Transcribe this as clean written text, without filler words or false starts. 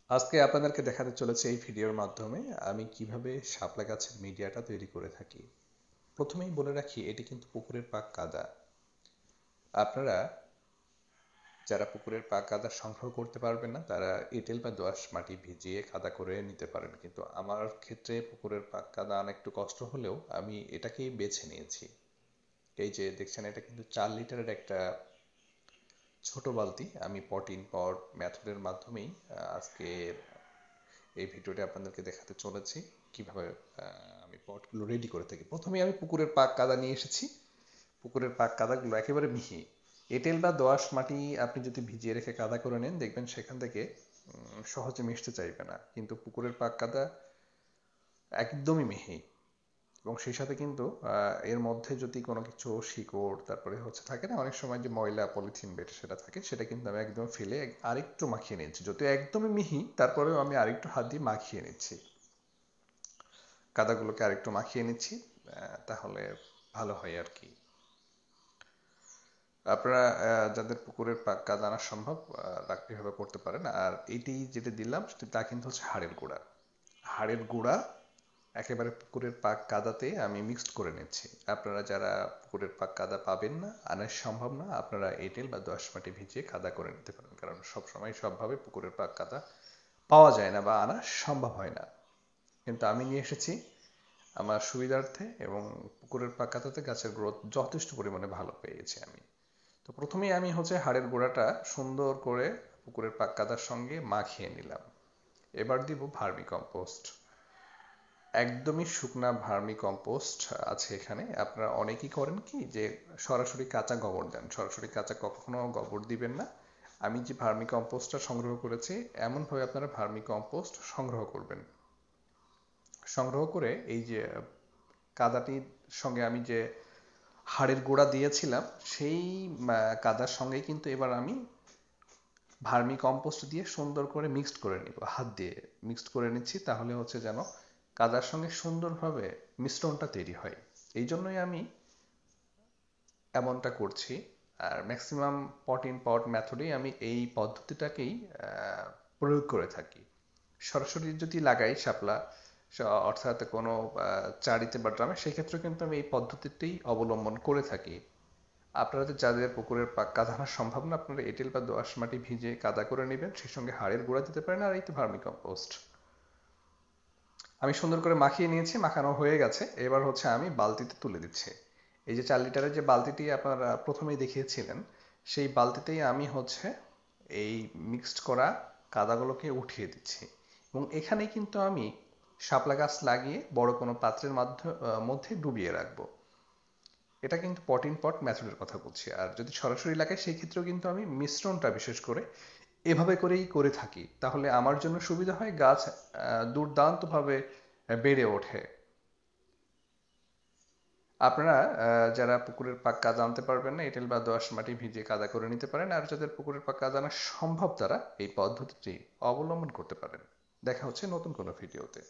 আজকে আপনাদেরকে দেখাতে চলেছে এই ভিডিওর মাধ্যমে আমি কিভাবে শাপলা গাছের মিডিয়াটা তৈরি করে থাকি। প্রথমেই বলে রাখি, এটি কিন্তু পুকুরের পাক কাদা। আপনারা যারা পুকুরের পাক কাদা সংগ্রহ করতে পারবেন না, তারা এঁটেল বা দোআঁশ মাটি ভিজিয়ে কাদা করে নিতে পারেন, কিন্তু আমার ক্ষেত্রে পুকুরের পাক কাদা আনা একটু কষ্ট হলেও আমি এটাকেই বেছে নিয়েছি। এই যে দেখছেন, এটা কিন্তু 4 লিটারের একটা ছোট বালতি। আমি পট ইন পট মেথডের মাধ্যমেই আজকে এই ভিডিওটা আপনাদেরকে দেখাতে চলেছি কিভাবে আমি পটগুলো রেডি করে থাকি। প্রথমে আমি পুকুরের পাক কাদা নিয়ে এসেছি। পুকুরের পাক কাদাগুলো একেবারে মিহি। এঁটেল বা দোআঁশ মাটি আপনি যদি ভিজিয়ে রেখে কাদা করে নেন, দেখবেন সেখান থেকে সহজে মিশতে চাইবে না, কিন্তু পুকুরের পাক কাদা একদমই মিহি। এবং সেই সাথে কিন্তু এর মধ্যে যদি কোনো কিছু শিকড়, তারপরে হচ্ছে থাকে না অনেক সময় যে ময়লা পলিথিন বেটে সেটা থাকে, সেটা কিন্তু আমি একদম ফেলে আরেকটু মাখিয়ে নিচ্ছি। যদিও একদমই মিহি, তারপরেও আমি আরেকটু হাত দিয়ে মাখিয়ে নিচ্ছি, কাদাগুলোকে আরেকটু মাখিয়ে নিচ্ছি। তাহলে ভালো হয় আর কি। আপনারা যাদের পুকুরের পাক কাদা আনা সম্ভব, এভাবে করতে পারেন। আর এইটি যেটা দিলাম তা কিন্তু হচ্ছে হাড়ের গুঁড়া। হাড়ের গুঁড়া একেবারে পুকুরের পাক কাদাতে আমি মিক্সড করে নিচ্ছি। আপনারা যারা পুকুরের পাক কাদা পাবেন না, আনা সম্ভব না, আপনারা এঁটেল বা দোআঁশ মাটি ভিজিয়ে কাদা করে নিতে পারেন, কারণ সবসময় সবভাবে পুকুরের পাক কাদা পাওয়া যায় না বা আনা সম্ভব হয় না। কিন্তু আমি নিয়ে এসেছি আমার সুবিধার্থে, এবং পুকুরের পাক কাদাতে গাছের গ্রোথ যথেষ্ট পরিমাণে ভালো পেয়েছি আমি। তো প্রথমেই আমি হচ্ছে হাড়ের গুঁড়াটা সুন্দর করে পুকুরের পাক কাদার সঙ্গে মাখিয়ে নিলাম। এবার দিব ভার্মি কম্পোস্ট। একদমই শুকনা ভার্মি কম্পোস্ট আছে এখানে। আপনারা অনেকেই করেন কি, যে সরাসরি কাঁচা গোবর দেন। সরাসরি কাঁচা কখনো গোবর দিবেন না। আমি যে ভার্মি কম্পোস্টটা সংগ্রহ করেছি, এমনভাবে আপনারা ভার্মি কম্পোস্ট সংগ্রহ করবেন। সংগ্রহ করে এই যে কাদাটির সঙ্গে আমি যে হাড়ের গুঁড়া দিয়েছিলাম, সেই কাদার সঙ্গেই কিন্তু এবার আমি ভার্মি কম্পোস্ট দিয়ে সুন্দর করে মিক্সড করে নিব। হাত দিয়ে মিক্সড করে নিচ্ছি, তাহলে হচ্ছে যেন কাদার সঙ্গে সুন্দরভাবে মিশ্রণটা তৈরি হয়। এই জন্যই আমি এমনটা করছি। আর ম্যাক্সিমাম পট ইন পট মেথডেই আমি এই পদ্ধতিটাকেই প্রয়োগ করে থাকি। সরাসরি যদি লাগাই শাপলা, অর্থাৎ কোনো চারিতে বা ড্রামে, সেক্ষেত্রে কিন্তু আমি এই পদ্ধতিতেই অবলম্বন করে থাকি। আপনারা যাদের পুকুরের পাক কাদা আনা সম্ভব না, আপনারা এঁটেল বা দোআঁশ মাটি ভিজে কাদা করে নেবেন, সেই সঙ্গে হাড়ের গুঁড়া দিতে পারেন, আর এই তো ভার্মি কম্পোস্ট। আমি সুন্দর করে মাখিয়ে নিয়েছি, মাখানো হয়ে গেছে। এবার হচ্ছে আমি বালতিতে তুলে দিচ্ছি। এই যে 4 লিটারের যে বালতিটি আপনারা প্রথমেই দেখিয়েছিলেন, সেই বালতিতেই আমি হচ্ছে এই মিক্সড করা কাদাগুলোকে উঠিয়ে দিচ্ছি। এবং এখানে কিন্তু আমি শাপলা গাছ লাগিয়ে বড় কোনো পাত্রের মধ্যে ডুবিয়ে রাখবো। এটা কিন্তু পট ইন পট মেথডের কথা বলছি। আর যদি সরাসরি লাগাই, সেই ক্ষেত্রেও কিন্তু আমি মিশ্রণটা বিশেষ করে এভাবে করেই করে থাকি। তাহলে আমার জন্য সুবিধা হয়, গাছ দুর্দান্তভাবে বেড়ে ওঠে। আপনারা যারা পুকুরের পাক কাদা আনতে পারবেন না, এঁটেল বা দোআঁশ মাটি ভিজিয়ে কাদা করে নিতে পারেন। আর যাদের পুকুরের পাক কাদা আনা সম্ভব, তারা এই পদ্ধতিটি অবলম্বন করতে পারেন। দেখা হচ্ছে নতুন কোনো ভিডিওতে।